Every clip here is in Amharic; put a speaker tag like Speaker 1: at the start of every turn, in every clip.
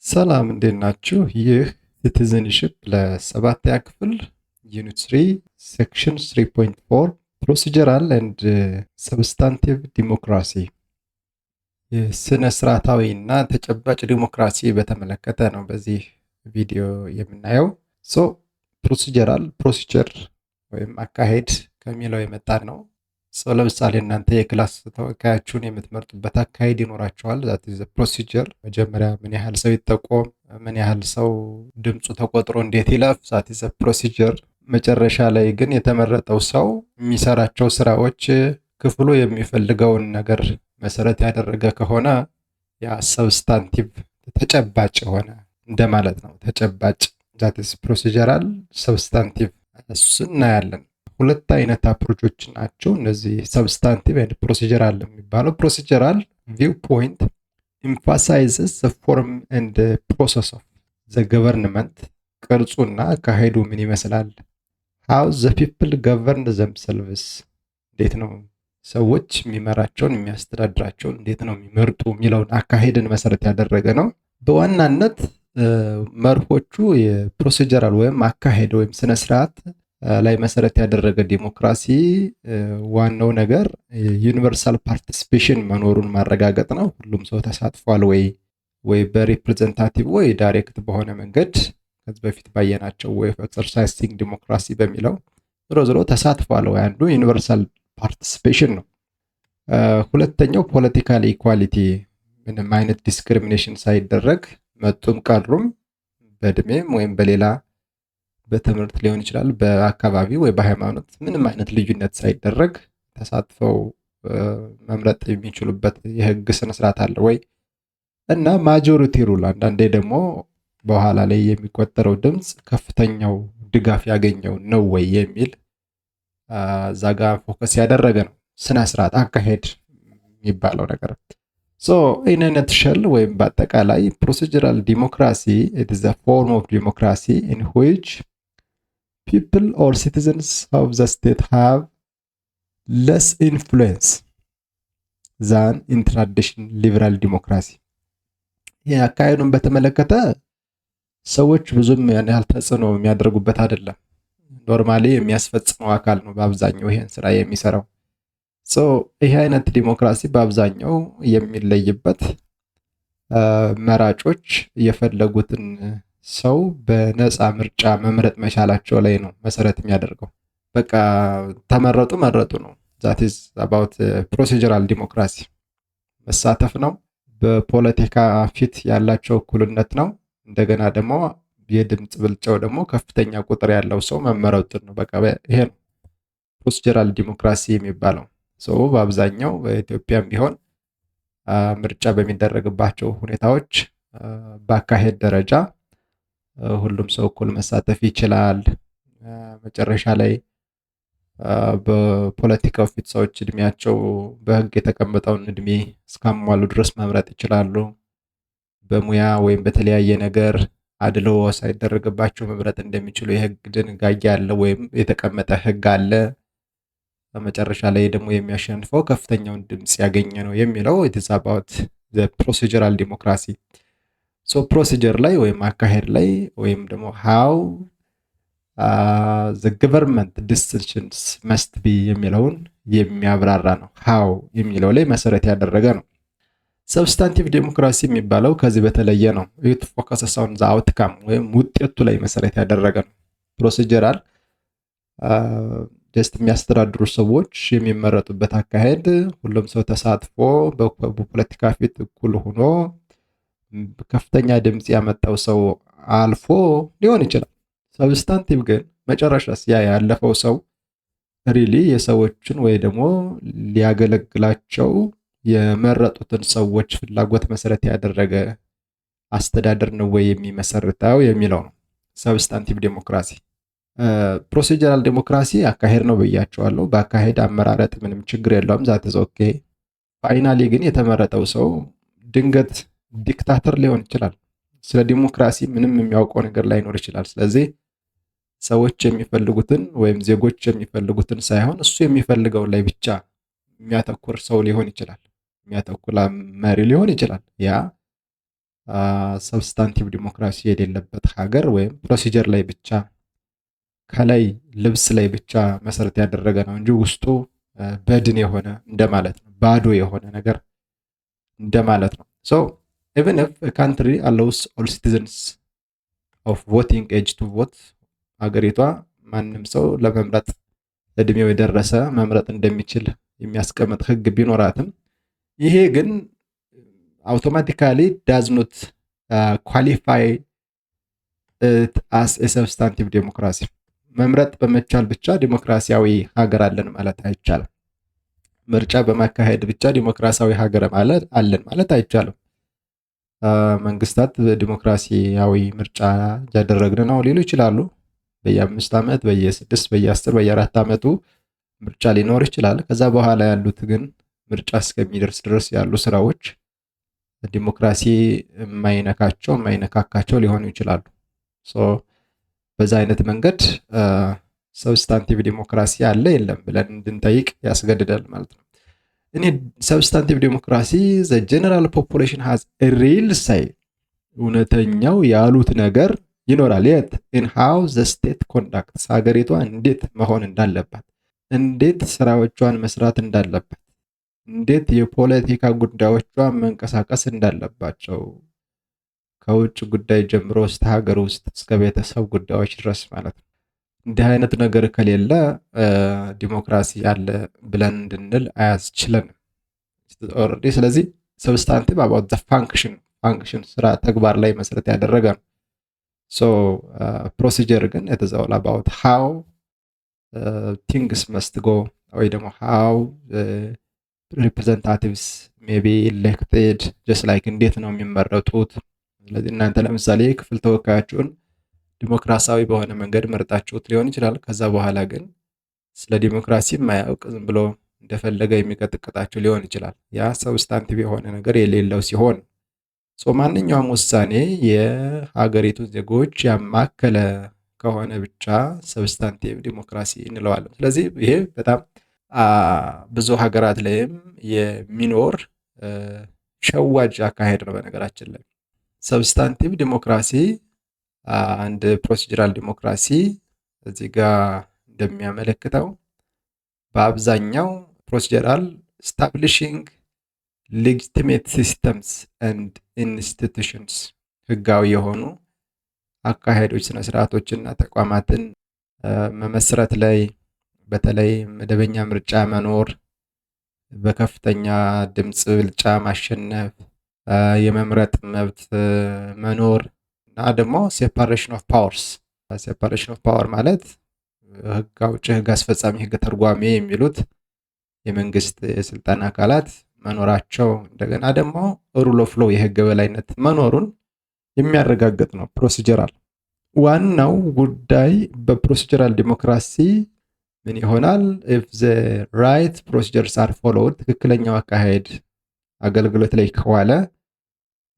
Speaker 1: ሰላም እንዴት ናችሁ? ይህ ሲቲዝንሺፕ ለሰባተኛ ክፍል ዩኒት 3 ሴክሽን 3.4 ፕሮሲጀራል ኤንድ ሰብስታንቲቭ ዲሞክራሲ የስነ ስርዓታዊ እና ተጨባጭ ዲሞክራሲ በተመለከተ ነው በዚህ ቪዲዮ የምናየው። ፕሮሲጀራል ፕሮሲጀር ወይም አካሄድ ከሚለው የመጣ ነው። ለምሳሌ እናንተ የክላስ ተወካያችሁን የምትመርጡበት አካሄድ ይኖራችኋል። ዛት ኢዝ ፕሮሲጀር። መጀመሪያ ምን ያህል ሰው ይጠቆም፣ ምን ያህል ሰው ድምፁ ተቆጥሮ እንዴት ይለፍ፣ ዛት ኢዝ ፕሮሲጀር። መጨረሻ ላይ ግን የተመረጠው ሰው የሚሰራቸው ስራዎች ክፍሉ የሚፈልገውን ነገር መሰረት ያደረገ ከሆነ ያ ሰብስታንቲቭ ተጨባጭ የሆነ እንደማለት ነው። ተጨባጭ ዛት ኢዝ ፕሮሲጀራል፣ ሰብስታንቲቭ እሱ እናያለን። ሁለት አይነት አፕሮቾች ናቸው እነዚህ ሰብስታንቲቭ ኤንድ ፕሮሲጀራል የሚባለው። ፕሮሲጀራል ቪው ፖይንት ኤምፋሳይዝስ ዘ ፎርም ኤንድ ፕሮሰስ ኦፍ ዘ ገቨርንመንት፣ ቅርጹና አካሄዱ ምን ይመስላል። ሃው ዘ ፒፕል ገቨርን ዘምሰልቭስ፣ እንዴት ነው ሰዎች የሚመራቸውን የሚያስተዳድራቸውን እንዴት ነው የሚመርጡ የሚለውን አካሄድን መሰረት ያደረገ ነው። በዋናነት መርሆቹ የፕሮሲጀራል ወይም አካሄድ ወይም ስነስርዓት ላይ መሰረት ያደረገ ዲሞክራሲ ዋናው ነገር ዩኒቨርሳል ፓርቲሲፔሽን መኖሩን ማረጋገጥ ነው። ሁሉም ሰው ተሳትፏል ወይ በሪፕሬዘንታቲቭ ወይ ዳይሬክት በሆነ መንገድ ከዚህ በፊት ባየናቸው ወይ ኤክሰርሳይዚንግ ዲሞክራሲ በሚለው ዞሮ ተሳትፏል ወይ አንዱ ዩኒቨርሳል ፓርቲሲፔሽን ነው። ሁለተኛው ፖለቲካል ኢኳሊቲ፣ ምንም አይነት ዲስክሪሚኔሽን ሳይደረግ መጡም ቀሩም በእድሜም ወይም በሌላ በትምህርት ሊሆን ይችላል፣ በአካባቢ ወይ በሃይማኖት ምንም አይነት ልዩነት ሳይደረግ ተሳትፈው መምረጥ የሚችሉበት የህግ ስነስርዓት አለ ወይ እና ማጆሪቲ ሩል፣ አንዳንዴ ደግሞ በኋላ ላይ የሚቆጠረው ድምፅ ከፍተኛው ድጋፍ ያገኘው ነው ወይ የሚል እዛ ጋ ፎከስ ያደረገ ነው ስነስርዓት አካሄድ የሚባለው ነገር። ኢን ኤ ነትሸል ወይም በአጠቃላይ ፕሮሲጀራል ዲሞክራሲ ኢት ኢዝ አ ፎርም ኦፍ ዲሞክራሲ ኢን ዊች people or citizens of the state have less influence than in traditional liberal democracy። ይህ አካሄዱን በተመለከተ ሰዎች ብዙም ያን ያህል ተጽዕኖ የሚያደርጉበት አይደለም። ኖርማሊ የሚያስፈጽመው አካል ነው በአብዛኛው ይሄን ስራ የሚሰራው። ይህ አይነት ዲሞክራሲ በአብዛኛው የሚለይበት መራጮች የፈለጉትን ሰው በነፃ ምርጫ መምረጥ መቻላቸው ላይ ነው መሰረት የሚያደርገው። በቃ ተመረጡ መረጡ ነው። ዛት ኢዝ አባውት ፕሮሲጀራል ዲሞክራሲ። መሳተፍ ነው። በፖለቲካ ፊት ያላቸው እኩልነት ነው። እንደገና ደግሞ የድምፅ ብልጫው ደግሞ ከፍተኛ ቁጥር ያለው ሰው መመረጡን ነው። በቃ ይሄ ነው ፕሮሲጀራል ዲሞክራሲ የሚባለው። በአብዛኛው በኢትዮጵያም ቢሆን ምርጫ በሚደረግባቸው ሁኔታዎች በአካሄድ ደረጃ ሁሉም ሰው እኩል መሳተፍ ይችላል። መጨረሻ ላይ በፖለቲካው ፊት ሰዎች እድሜያቸው በህግ የተቀመጠውን እድሜ እስካሟሉ ድረስ መምረጥ ይችላሉ። በሙያ ወይም በተለያየ ነገር አድሎ ሳይደረግባቸው መምረጥ እንደሚችሉ የህግ ድንጋጌ አለ ወይም የተቀመጠ ህግ አለ። መጨረሻ ላይ ደግሞ የሚያሸንፈው ከፍተኛውን ድምፅ ያገኘ ነው የሚለው it is about the procedural democracy። ፕሮሲጀር ላይ ወይም አካሄድ ላይ ወይም ደግሞ how the government decisions must be የሚለውን የሚያብራራ ነው። how የሚለው ላይ መሰረት ያደረገ ነው። ሰብስታንቲቭ ዲሞክራሲ የሚባለው ከዚህ በተለየ ነው። it focuses on the outcome ወይም ውጤቱ ላይ መሰረት ያደረገ ነው። ፕሮሲጀራል ጀስት የሚያስተዳድሩ ሰዎች የሚመረጡበት አካሄድ ሁሉም ሰው ተሳትፎ በፖለቲካ ፊት እኩል ሆኖ ከፍተኛ ድምፅ ያመጣው ሰው አልፎ ሊሆን ይችላል። ሰብስታንቲቭ ግን መጨረሻስ ያ ያለፈው ሰው ሪሊ የሰዎችን ወይ ደግሞ ሊያገለግላቸው የመረጡትን ሰዎች ፍላጎት መሰረት ያደረገ አስተዳደር ነው ወይ የሚመሰርተው የሚለው ነው ሰብስታንቲቭ ዲሞክራሲ። ፕሮሲጀራል ዲሞክራሲ አካሄድ ነው ብያቸዋለሁ። በአካሄድ አመራረጥ ምንም ችግር የለውም። ዛት ኢዝ ኦኬ። ፋይናሊ ግን የተመረጠው ሰው ድንገት ዲክታተር ሊሆን ይችላል። ስለ ዲሞክራሲ ምንም የሚያውቀው ነገር ላይኖር ይችላል። ስለዚህ ሰዎች የሚፈልጉትን ወይም ዜጎች የሚፈልጉትን ሳይሆን እሱ የሚፈልገው ላይ ብቻ የሚያተኩር ሰው ሊሆን ይችላል። የሚያተኩር መሪ ሊሆን ይችላል። ያ ሰብስታንቲቭ ዲሞክራሲ የሌለበት ሀገር ወይም ፕሮሲጀር ላይ ብቻ ከላይ ልብስ ላይ ብቻ መሰረት ያደረገ ነው እንጂ ውስጡ በድን የሆነ እንደማለት ነው፣ ባዶ የሆነ ነገር እንደማለት ነው። ሶ ኢቨን ኢፍ ካንትሪ አሎውስ ኦል ሲቲዘንስ ኦፍ ቮቲንግ ኤጅ ቱ ቮት፣ ሀገሪቷ ማንም ሰው ለመምረጥ እድሜው የደረሰ መምረጥ እንደሚችል የሚያስቀምጥ ህግ ቢኖራትም ይሄ ግን አውቶማቲካሊ ዳዝ ኖት ኳሊፋይ አስ ሰብስታንቲቭ ዴሞክራሲ። መምረጥ በመቻል ብቻ ዲሞክራሲያዊ ሀገር አለን ማለት አይቻልም። ምርጫ በማካሄድ ብቻ ዲሞክራሲያዊ ሀገር አለን ማለት አይቻልም። መንግስታት ዲሞክራሲያዊ ምርጫ እያደረግን ነው ሊሉ ይችላሉ። በየ5 ዓመት፣ በየ6፣ በየ10፣ በየ4 ዓመቱ ምርጫ ሊኖር ይችላል። ከዛ በኋላ ያሉት ግን ምርጫ እስከሚደርስ ድረስ ያሉ ስራዎች ዲሞክራሲ የማይነካካቸው ሊሆኑ ይችላሉ። በዛ አይነት መንገድ ሰብስታንቲቭ ዲሞክራሲ አለ የለም ብለን እንድንጠይቅ ያስገድዳል ማለት ነው። እኔ ሰብስታንቲቭ ዲሞክራሲ ዘ ጀነራል ፖፑሌሽን ሃዝ ሪል ሳይ፣ እውነተኛው ያሉት ነገር ይኖራል። የት ኢን ሃው ዘ ስቴት ኮንዳክትስ፣ ሀገሪቷ እንዴት መሆን እንዳለባት፣ እንዴት ስራዎቿን መስራት እንዳለባት፣ እንዴት የፖለቲካ ጉዳዮቿን መንቀሳቀስ እንዳለባቸው ከውጭ ጉዳይ ጀምሮ እስከ ሀገር ውስጥ እስከ ቤተሰብ ጉዳዮች ድረስ ማለት ነው። እንዲህ አይነት ነገር ከሌለ ዲሞክራሲ አለ ብለን እንድንል አያስችለንም ኦልሬዲ። ስለዚህ ሰብስታንቲቭ አባውት ዘ ፋንክሽን ስራ ተግባር ላይ መሰረት ያደረገ ነው። ፕሮሲጀር ግን ኢትስ ኦል አባውት ሃው ቲንግስ መስት ጎ፣ ወይ ደግሞ ሃው ሪፕሬዘንታቲቭስ ሜይ ቢ ኢሌክትድ ጀስት ላይክ እንዴት ነው የሚመረጡት። ስለዚህ እናንተ ለምሳሌ ክፍል ተወካያችሁን ዲሞክራሲያዊ በሆነ መንገድ መርጣችሁት ሊሆን ይችላል። ከዛ በኋላ ግን ስለ ዲሞክራሲ የማያውቅ ዝም ብሎ እንደፈለገ የሚቀጥቅጣችሁ ሊሆን ይችላል። ያ ሰብስታንቲቭ የሆነ ነገር የሌለው ሲሆን ማንኛውም ውሳኔ የሀገሪቱ ዜጎች ያማከለ ከሆነ ብቻ ሰብስታንቲቭ ዲሞክራሲ እንለዋለን። ስለዚህ ይሄ በጣም ብዙ ሀገራት ላይም የሚኖር ሸዋጅ አካሄድ ነው። በነገራችን ላይ ሰብስታንቲቭ ዲሞክራሲ አንድ ፕሮሲጀራል ዲሞክራሲ እዚህ ጋር እንደሚያመለክተው በአብዛኛው ፕሮሲጀራል ስታብሊሽንግ ሌጂቲሜት ሲስተምስ ኤንድ ኢንስቲቱሽንስ፣ ህጋዊ የሆኑ አካሄዶች፣ ስነስርዓቶችና ተቋማትን መመስረት ላይ በተለይ መደበኛ ምርጫ መኖር፣ በከፍተኛ ድምፅ ብልጫ ማሸነፍ፣ የመምረጥ መብት መኖር እና ደግሞ ሴፓሬሽን ኦፍ ፓወርስ። ሴፓሬሽን ኦፍ ፓወር ማለት ህግ አውጪ፣ ህግ አስፈጻሚ፣ ህግ ተርጓሚ የሚሉት የመንግስት የስልጣን አካላት መኖራቸው፣ እንደገና ደግሞ ሩል ኦፍ ሎው የህግ በላይነት መኖሩን የሚያረጋግጥ ነው ፕሮሲጀራል። ዋናው ጉዳይ በፕሮሲጀራል ዲሞክራሲ ምን ይሆናል? ኢፍ ዘ ራይት ፕሮሲጀርስ አር ፎሎውድ፣ ትክክለኛው አካሄድ አገልግሎት ላይ ከዋለ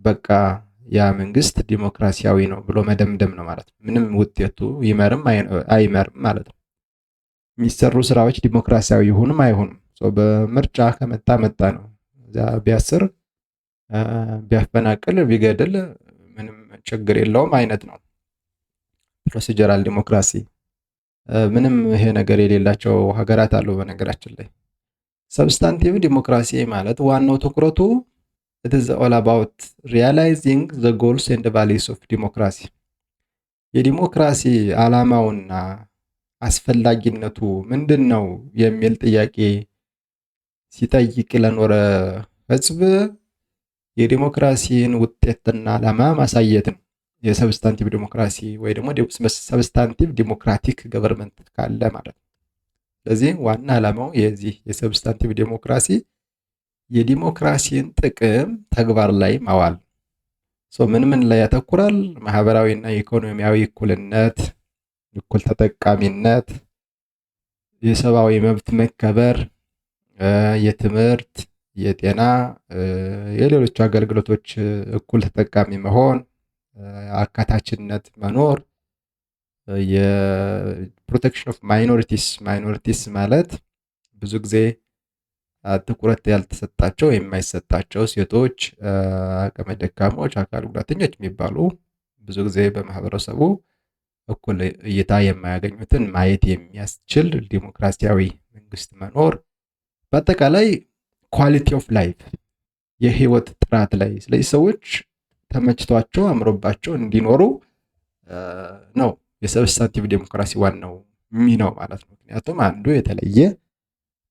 Speaker 1: በቃ ያ መንግስት ዲሞክራሲያዊ ነው ብሎ መደምደም ነው ማለት ነው። ምንም ውጤቱ ይመርም አይመርም ማለት ነው። የሚሰሩ ስራዎች ዲሞክራሲያዊ ይሁንም አይሁንም በምርጫ ከመጣ መጣ ነው። እዛ ቢያስር ቢያፈናቅል ቢገድል ምንም ችግር የለውም አይነት ነው ፕሮሲጀራል ዲሞክራሲ። ምንም ይሄ ነገር የሌላቸው ሀገራት አሉ በነገራችን ላይ። ሰብስታንቲቭ ዲሞክራሲ ማለት ዋናው ትኩረቱ it is all about realizing the goals and the values of democracy። የዲሞክራሲ ዓላማውና አስፈላጊነቱ ምንድነው የሚል ጥያቄ ሲጠይቅ ለኖረ ህዝብ የዲሞክራሲን ውጤትና ዓላማ ማሳየት ነው የሰብስታንቲቭ ዲሞክራሲ ወይ ደግሞ ሰብስታንቲቭ ዲሞክራቲክ ገቨርንመንት ካለ ማለት ነው። ስለዚህ ዋና ዓላማው የዚህ የሰብስታንቲቭ ዲሞክራሲ የዲሞክራሲን ጥቅም ተግባር ላይ ማዋል። ምን ላይ ያተኩራል? ማህበራዊና ኢኮኖሚያዊ እኩልነት፣ እኩል ተጠቃሚነት፣ የሰብአዊ መብት መከበር፣ የትምህርት፣ የጤና፣ የሌሎች አገልግሎቶች እኩል ተጠቃሚ መሆን፣ አካታችነት መኖር፣ የፕሮቴክሽን ኦፍ ማይኖሪቲስ ማለት ብዙ ጊዜ ትኩረት ያልተሰጣቸው የማይሰጣቸው ሴቶች፣ አቅመ ደካሞች፣ አካል ጉዳተኞች የሚባሉ ብዙ ጊዜ በማህበረሰቡ እኩል እይታ የማያገኙትን ማየት የሚያስችል ዲሞክራሲያዊ መንግስት መኖር፣ በአጠቃላይ ኳሊቲ ኦፍ ላይፍ የህይወት ጥራት ላይ ስለዚህ ሰዎች ተመችቷቸው አምሮባቸው እንዲኖሩ ነው የሰብስታንቲቭ ዲሞክራሲ ዋናው ሚናው ማለት ነው። ምክንያቱም አንዱ የተለየ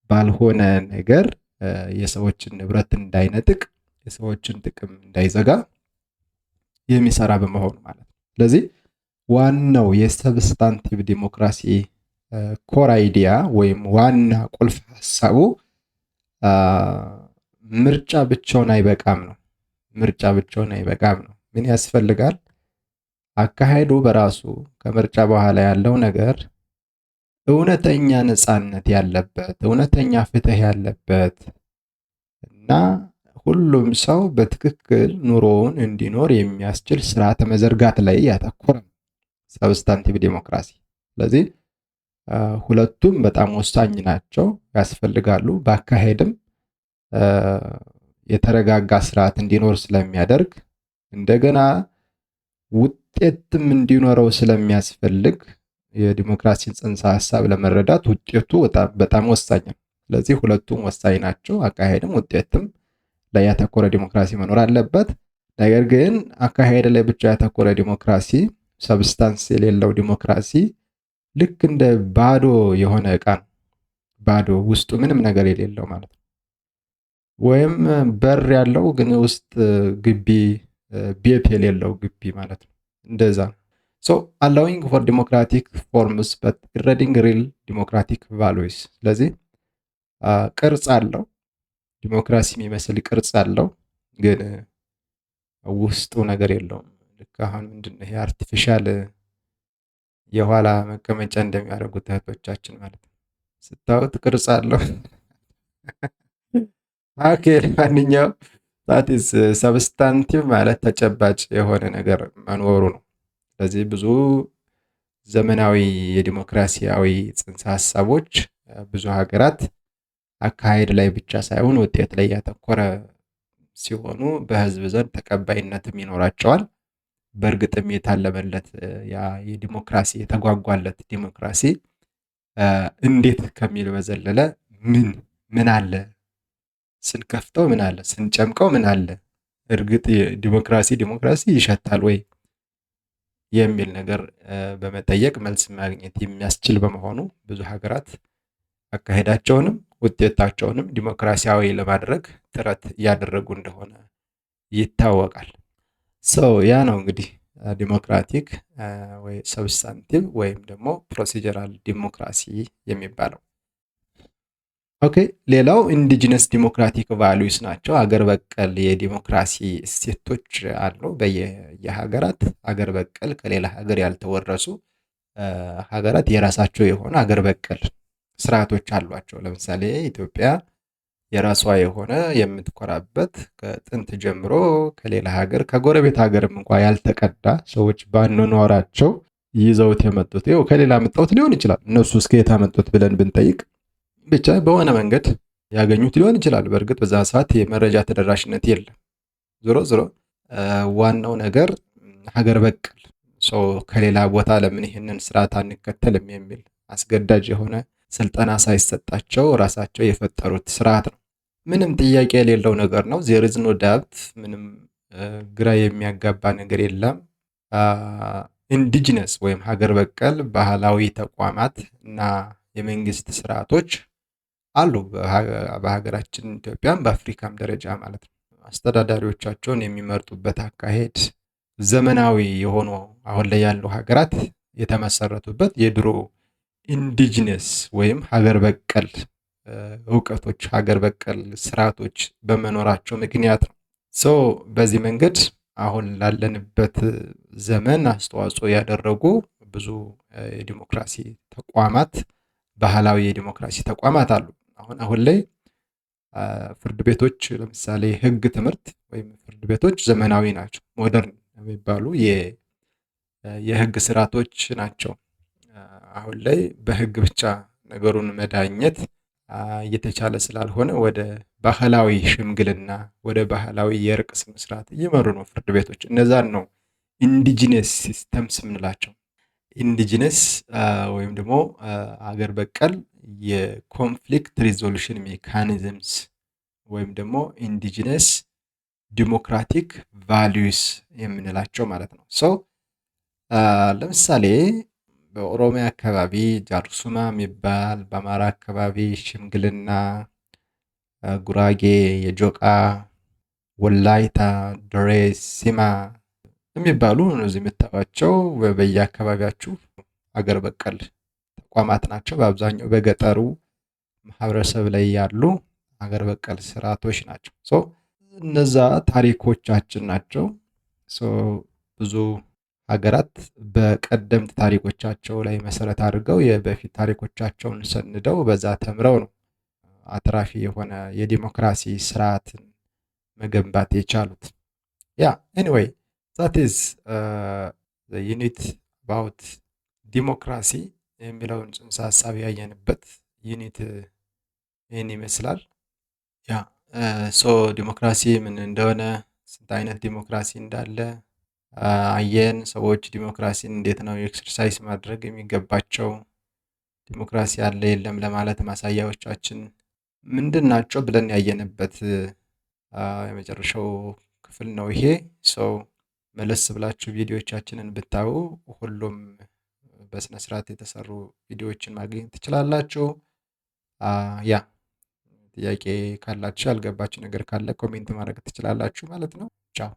Speaker 1: ባልሆነ ነገር የሰዎችን ንብረት እንዳይነጥቅ፣ የሰዎችን ጥቅም እንዳይዘጋ የሚሰራ በመሆኑ ማለት ነው። ስለዚህ ዋናው የሰብስታንቲቭ ዲሞክራሲ ኮር አይዲያ ወይም ዋና ቁልፍ ሀሳቡ ምርጫ ብቻውን አይበቃም ነው። ምርጫ ብቻውን አይበቃም ነው። ምን ያስፈልጋል? አካሄዱ በራሱ ከምርጫ በኋላ ያለው ነገር እውነተኛ ነፃነት ያለበት፣ እውነተኛ ፍትህ ያለበት እና ሁሉም ሰው በትክክል ኑሮውን እንዲኖር የሚያስችል ስርዓተ መዘርጋት ላይ ያተኮረ ነው ሰብስታንቲቭ ዲሞክራሲ። ስለዚህ ሁለቱም በጣም ወሳኝ ናቸው፣ ያስፈልጋሉ። በአካሄድም የተረጋጋ ስርዓት እንዲኖር ስለሚያደርግ እንደገና ውጤትም እንዲኖረው ስለሚያስፈልግ የዲሞክራሲን ጽንሰ ሐሳብ ለመረዳት ውጤቱ በጣም ወሳኝ ነው። ስለዚህ ሁለቱም ወሳኝ ናቸው። አካሄድም ውጤትም ላይ ያተኮረ ዲሞክራሲ መኖር አለበት። ነገር ግን አካሄድ ላይ ብቻ ያተኮረ ዲሞክራሲ፣ ሰብስታንስ የሌለው ዲሞክራሲ ልክ እንደ ባዶ የሆነ ዕቃ ነው። ባዶ ውስጡ ምንም ነገር የሌለው ማለት ነው። ወይም በር ያለው ግን ውስጥ ግቢ ቤት የሌለው ግቢ ማለት ነው። እንደዛ ነው። So allowing for democratic forms but eroding real democratic values። ስለዚህ ቅርጽ አለው፣ ዲሞክራሲ የሚመስል ቅርጽ አለው፣ ግን ውስጡ ነገር የለውም። ልክ አሁን ምንድነው ይሄ አርቲፊሻል የኋላ መቀመጫ እንደሚያደርጉት እህቶቻችን ማለት ነው። ስታዩት ቅርጽ አለው። ኦኬ፣ ማንኛውም that is substantive ማለት ተጨባጭ የሆነ ነገር መኖሩ ነው። ስለዚህ ብዙ ዘመናዊ የዲሞክራሲያዊ ጽንሰ ሐሳቦች ብዙ ሀገራት አካሄድ ላይ ብቻ ሳይሆን ውጤት ላይ ያተኮረ ሲሆኑ በህዝብ ዘንድ ተቀባይነትም ይኖራቸዋል። በእርግጥም የታለመለት ያ የዲሞክራሲ የተጓጓለት ዲሞክራሲ እንዴት ከሚል በዘለለ ምን አለ ስንከፍተው፣ ምን አለ ስንጨምቀው፣ ምን አለ እርግጥ ዲሞክራሲ ይሸታል ወይ የሚል ነገር በመጠየቅ መልስ ማግኘት የሚያስችል በመሆኑ ብዙ ሀገራት አካሄዳቸውንም ውጤታቸውንም ዲሞክራሲያዊ ለማድረግ ጥረት እያደረጉ እንደሆነ ይታወቃል። ያ ነው እንግዲህ ዲሞክራቲክ ወይ ሰብስታንቲቭ ወይም ደግሞ ፕሮሲጀራል ዲሞክራሲ የሚባለው። ኦኬ፣ ሌላው ኢንዲጂነስ ዲሞክራቲክ ቫሉይስ ናቸው። አገር በቀል የዲሞክራሲ እሴቶች አሉ። በየሀገራት አገር በቀል ከሌላ ሀገር ያልተወረሱ ሀገራት የራሳቸው የሆነ አገር በቀል ስርዓቶች አሏቸው። ለምሳሌ ኢትዮጵያ የራሷ የሆነ የምትኮራበት ከጥንት ጀምሮ ከሌላ ሀገር ከጎረቤት ሀገርም እንኳ ያልተቀዳ ሰዎች ባንኖራቸው ይዘውት የመጡት ይኸው ከሌላ መጣሁት ሊሆን ይችላል። እነሱ እስከ የት አመጡት ብለን ብንጠይቅ ብቻ በሆነ መንገድ ያገኙት ሊሆን ይችላል። በእርግጥ በዛ ሰዓት የመረጃ ተደራሽነት የለም። ዞሮ ዋናው ነገር ሀገር በቀል ሰው ከሌላ ቦታ ለምን ይህንን ስርዓት አንከተልም የሚል አስገዳጅ የሆነ ስልጠና ሳይሰጣቸው ራሳቸው የፈጠሩት ስርዓት ነው። ምንም ጥያቄ የሌለው ነገር ነው። ዜር ኢዝ ኖ ዳውት። ምንም ግራ የሚያጋባ ነገር የለም። ኢንዲጂነስ ወይም ሀገር በቀል ባህላዊ ተቋማት እና የመንግስት ስርዓቶች አሉ በሀገራችን ኢትዮጵያም በአፍሪካም ደረጃ ማለት ነው። አስተዳዳሪዎቻቸውን የሚመርጡበት አካሄድ ዘመናዊ የሆኑ አሁን ላይ ያሉ ሀገራት የተመሰረቱበት የድሮ ኢንዲጂነስ ወይም ሀገር በቀል እውቀቶች፣ ሀገር በቀል ስርዓቶች በመኖራቸው ምክንያት ነው። በዚህ መንገድ አሁን ላለንበት ዘመን አስተዋጽኦ ያደረጉ ብዙ የዲሞክራሲ ተቋማት፣ ባህላዊ የዲሞክራሲ ተቋማት አሉ። አሁን ላይ ፍርድ ቤቶች ለምሳሌ ህግ ትምህርት ወይም ፍርድ ቤቶች ዘመናዊ ናቸው። ሞደርን የሚባሉ የህግ ስርዓቶች ናቸው። አሁን ላይ በህግ ብቻ ነገሩን መዳኘት እየተቻለ ስላልሆነ ወደ ባህላዊ ሽምግልና፣ ወደ ባህላዊ የእርቅ ስነ ስርዓት እየመሩ ነው ፍርድ ቤቶች። እነዛን ነው ኢንዲጂነስ ሲስተምስ የምንላቸው። ኢንዲጂነስ ወይም ደግሞ አገር በቀል የኮንፍሊክት ሪዞሉሽን ሜካኒዝምስ ወይም ደግሞ ኢንዲጂነስ ዲሞክራቲክ ቫሊዩስ የምንላቸው ማለት ነው። ሶ ለምሳሌ በኦሮሚያ አካባቢ ጃርሱማ የሚባል፣ በአማራ አካባቢ ሽምግልና፣ ጉራጌ የጆቃ፣ ወላይታ ዶሬ ሲማ የሚባሉ እነዚህ የምታዩቸው በየአካባቢያችሁ አገር በቀል ተቋማት ናቸው። በአብዛኛው በገጠሩ ማህበረሰብ ላይ ያሉ አገር በቀል ስርዓቶች ናቸው። ሶ እነዛ ታሪኮቻችን ናቸው። ሶ ብዙ ሀገራት በቀደምት ታሪኮቻቸው ላይ መሰረት አድርገው የበፊት ታሪኮቻቸውን ሰንደው በዛ ተምረው ነው አትራፊ የሆነ የዲሞክራሲ ስርዓትን መገንባት የቻሉት። ያ ኤኒዌይ ዛት ኢዝ ዩኒት አባውት ዲሞክራሲ የሚለውን ጽንሰ ሀሳብ ያየንበት ዩኒት ይህን ይመስላል። ያ ሶ ዲሞክራሲ ምን እንደሆነ፣ ስንት አይነት ዲሞክራሲ እንዳለ አየን። ሰዎች ዲሞክራሲን እንዴት ነው ኤክሰርሳይዝ ማድረግ የሚገባቸው፣ ዲሞክራሲ አለ የለም ለማለት ማሳያዎቻችን ምንድን ናቸው ብለን ያየንበት የመጨረሻው ክፍል ነው ይሄ። ሰው መለስ ብላችሁ ቪዲዮዎቻችንን ብታዩ ሁሉም በስነ ስርዓት የተሰሩ ቪዲዮዎችን ማግኘት ትችላላችሁ። ያ ጥያቄ ካላችሁ ያልገባችሁ ነገር ካለ ኮሜንት ማድረግ ትችላላችሁ ማለት ነው። ቻው